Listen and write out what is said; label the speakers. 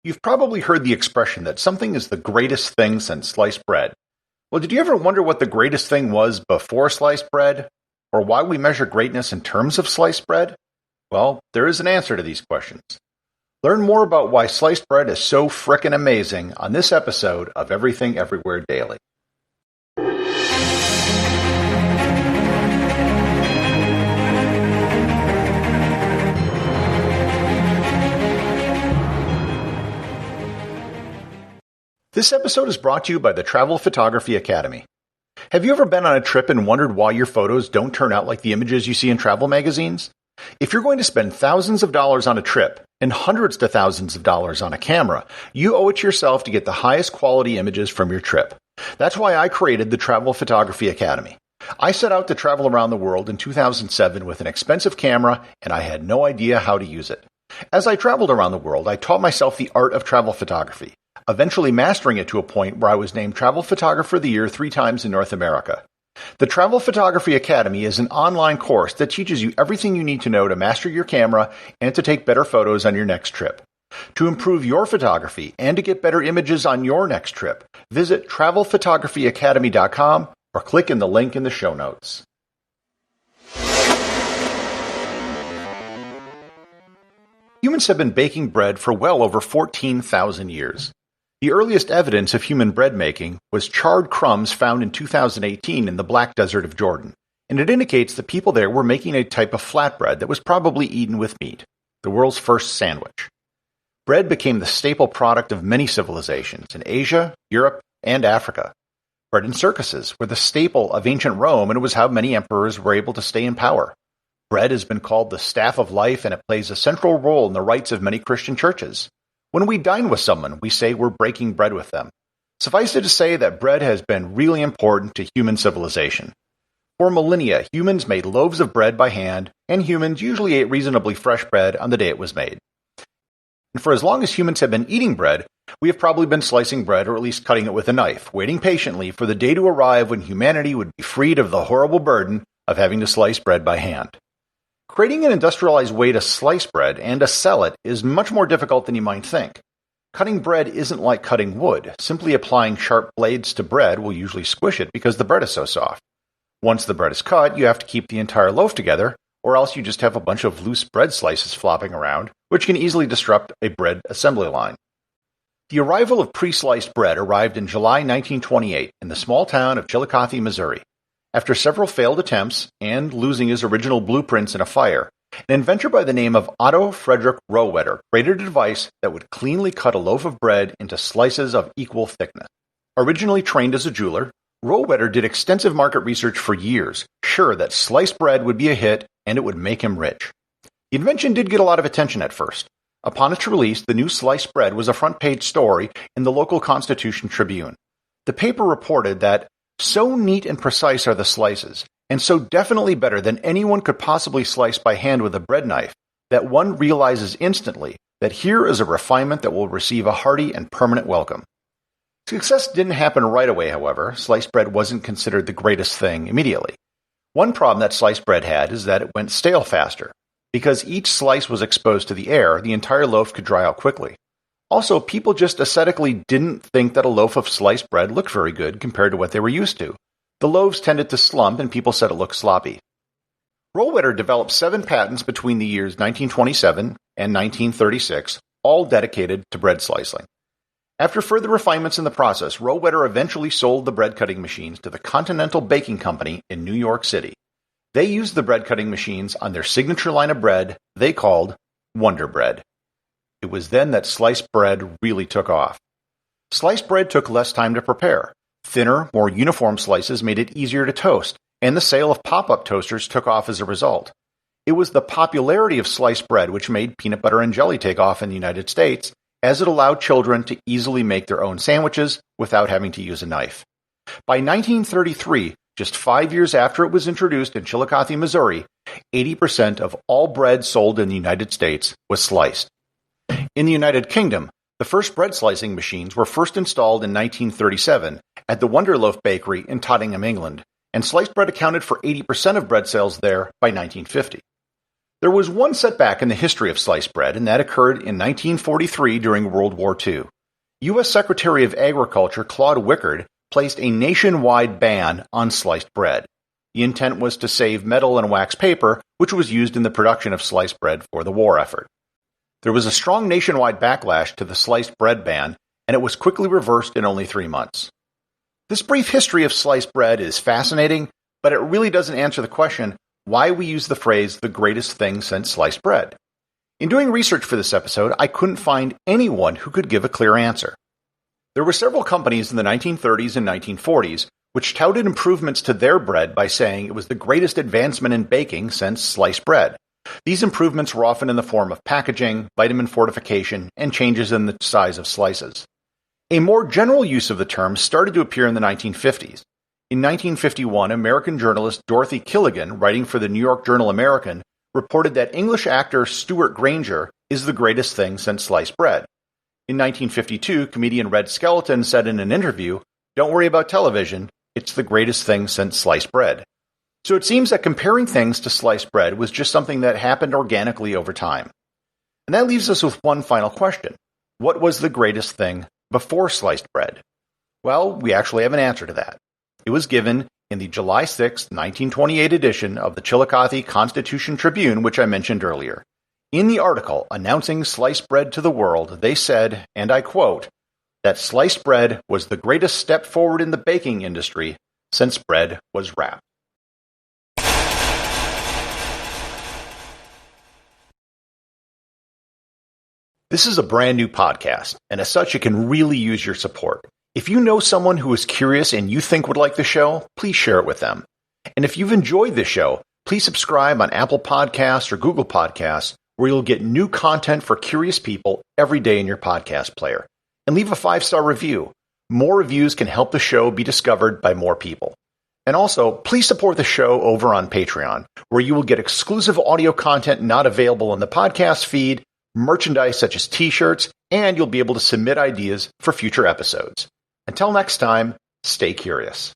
Speaker 1: You've probably heard the expression that something is the greatest thing since sliced bread. Well, did you ever wonder what the greatest thing was before sliced bread? Or why we measure greatness in terms of sliced bread? Well, there is an answer to these questions. Learn more about why sliced bread is so frickin' amazing on this episode of Everything Everywhere Daily. This episode is brought to you by the Travel Photography Academy. Have you ever been on a trip and wondered why your photos don't turn out like the images you see in travel magazines? If you're going to spend thousands of dollars on a trip and hundreds to thousands of dollars on a camera, you owe it to yourself to get the highest quality images from your trip. That's why I created the Travel Photography Academy. I set out to travel around the world in 2007 with an expensive camera, and I had no idea how to use it. As I traveled around the world, I taught myself the art of travel photography, eventually mastering it to a point where I was named Travel Photographer of the Year 3 times in North America. The Travel Photography Academy is an online course that teaches you everything you need to know to master your camera and to take better photos on your next trip. To improve your photography and to get better images on your next trip, visit travelphotographyacademy.com or click in the link in the show notes. Humans have been baking bread for well over 14,000 years. The earliest evidence of human bread making was charred crumbs found in 2018 in the Black Desert of Jordan, and it indicates that people there were making a type of flatbread that was probably eaten with meat, the world's first sandwich. Bread became the staple product of many civilizations in Asia, Europe, and Africa. Bread in circuses were the staple of ancient Rome, and it was how many emperors were able to stay in power. Bread has been called the staff of life, and it plays a central role in the rites of many Christian churches. When we dine with someone, we say we're breaking bread with them. Suffice it to say that bread has been really important to human civilization. For millennia, humans made loaves of bread by hand, and humans usually ate reasonably fresh bread on the day it was made. And for as long as humans have been eating bread, we have probably been slicing bread or at least cutting it with a knife, waiting patiently for the day to arrive when humanity would be freed of the horrible burden of having to slice bread by hand. Creating an industrialized way to slice bread and to sell it is much more difficult than you might think. Cutting bread isn't like cutting wood. Simply applying sharp blades to bread will usually squish it because the bread is so soft. Once the bread is cut, you have to keep the entire loaf together, or else you just have a bunch of loose bread slices flopping around, which can easily disrupt a bread assembly line. The arrival of pre-sliced bread arrived in July 1928 in the small town of Chillicothe, Missouri. After several failed attempts and losing his original blueprints in a fire, an inventor by the name of Otto Frederick Rohwedder created a device that would cleanly cut a loaf of bread into slices of equal thickness. Originally trained as a jeweler, Rohwedder did extensive market research for years, sure that sliced bread would be a hit and it would make him rich. The invention did get a lot of attention at first. Upon its release, the new sliced bread was a front-page story in the local Constitution Tribune. The paper reported that so neat and precise are the slices, and so definitely better than anyone could possibly slice by hand with a bread knife, that one realizes instantly that here is a refinement that will receive a hearty and permanent welcome. Success didn't happen right away, however. Sliced bread wasn't considered the greatest thing immediately. One problem that sliced bread had is that it went stale faster. Because each slice was exposed to the air, the entire loaf could dry out quickly. Also, people just aesthetically didn't think that a loaf of sliced bread looked very good compared to what they were used to. The loaves tended to slump, and people said it looked sloppy. Rohwedder developed 7 patents between the years 1927 and 1936, all dedicated to bread slicing. After further refinements in the process, Rohwedder eventually sold the bread cutting machines to the Continental Baking Company in New York City. They used the bread cutting machines on their signature line of bread they called Wonder Bread. It was then that sliced bread really took off. Sliced bread took less time to prepare. Thinner, more uniform slices made it easier to toast, and the sale of pop-up toasters took off as a result. It was the popularity of sliced bread which made peanut butter and jelly take off in the United States, as it allowed children to easily make their own sandwiches without having to use a knife. By 1933, just 5 years after it was introduced in Chillicothe, Missouri, 80% of all bread sold in the United States was sliced. In the United Kingdom, the first bread slicing machines were first installed in 1937 at the Wonderloaf Bakery in Tottenham, England, and sliced bread accounted for 80% of bread sales there by 1950. There was one setback in the history of sliced bread, and that occurred in 1943 during World War II. U.S. Secretary of Agriculture Claude Wickard placed a nationwide ban on sliced bread. The intent was to save metal and wax paper, which was used in the production of sliced bread for the war effort. There was a strong nationwide backlash to the sliced bread ban, and it was quickly reversed in only 3 months. This brief history of sliced bread is fascinating, but it really doesn't answer the question why we use the phrase the greatest thing since sliced bread. In doing research for this episode, I couldn't find anyone who could give a clear answer. There were several companies in the 1930s and 1940s which touted improvements to their bread by saying it was the greatest advancement in baking since sliced bread. These improvements were often in the form of packaging, vitamin fortification, and changes in the size of slices. A more general use of the term started to appear in the 1950s. In 1951, American journalist Dorothy Killigan, writing for the New York Journal-American, reported that English actor Stuart Granger is the greatest thing since sliced bread. In 1952, comedian Red Skelton said in an interview, "Don't worry about television, it's the greatest thing since sliced bread." So it seems that comparing things to sliced bread was just something that happened organically over time. And that leaves us with one final question. What was the greatest thing before sliced bread? Well, we actually have an answer to that. It was given in the July 6, 1928 edition of the Chillicothe Constitution Tribune, which I mentioned earlier. In the article announcing sliced bread to the world, they said, and I quote, that sliced bread was the greatest step forward in the baking industry since bread was wrapped. This is a brand new podcast, and as such, it can really use your support. If you know someone who is curious and you think would like the show, please share it with them. And if you've enjoyed this show, please subscribe on Apple Podcasts or Google Podcasts, where you'll get new content for curious people every day in your podcast player. And leave a 5-star review. More reviews can help the show be discovered by more people. And also, please support the show over on Patreon, where you will get exclusive audio content not available in the podcast feed, merchandise such as t-shirts, and you'll be able to submit ideas for future episodes. Until next time, stay curious.